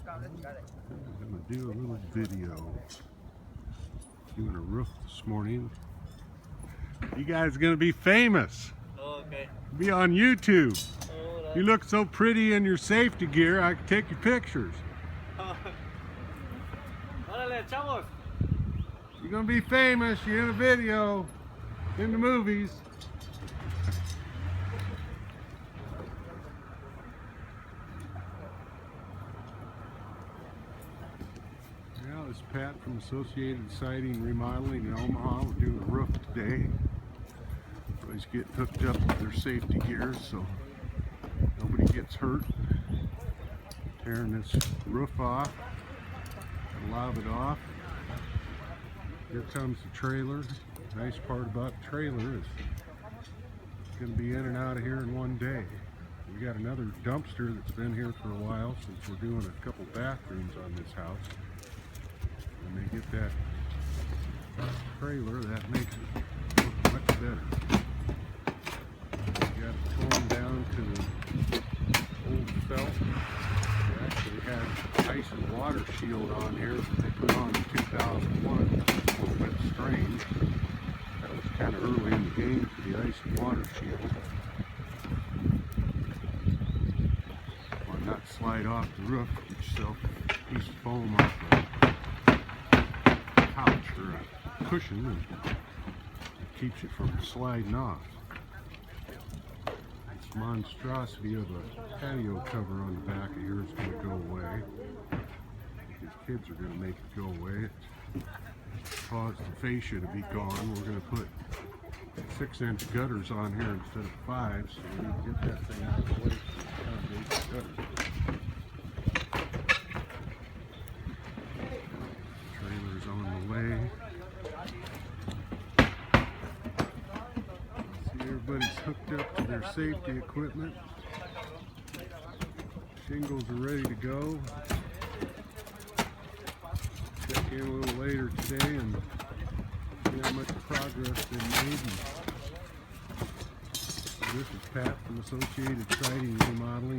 I'm going to do a little video. Doing a roof this morning. You guys are going to be famous. Oh, okay. Be on YouTube. Oh, You look so pretty in your safety gear, I can take your pictures. Órale, chavos. You're going to be famous. You're in a video. In the movies. Yeah, this is Pat from Associated Siding Remodeling in Omaha. We're doing a roof today. Everybody's getting hooked up with their safety gear so nobody gets hurt. Tearing this roof off. Lob it off. Here comes the trailer. Nice part about the trailer is it's going to be in and out of here in one day. We got another dumpster that's been here for a while since we're doing a couple bathrooms on this house. When they get that trailer, that makes it look much better. We got it torn down to old felt. We actually had ice and water shield on here that they put on in 2001. It's a little bit strange. That was kind of early in the game for the ice and water shield. Or not slide off the roof, get yourself a piece of foam off a couch or a cushion, and it keeps it from sliding off. This monstrosity of a patio cover on the back of here is going to go away. These kids are going to make it go away. It's caused the fascia to be gone. We're going to put 6-inch gutters on here instead of 5, so we need to get that thing out of the way to accommodate the gutters. Trailer's on the way. See, everybody's hooked up to their safety equipment. Shingles are ready to go. Check in a little later today and see how much progress been made. This is Pat from Associated Siding Remodeling.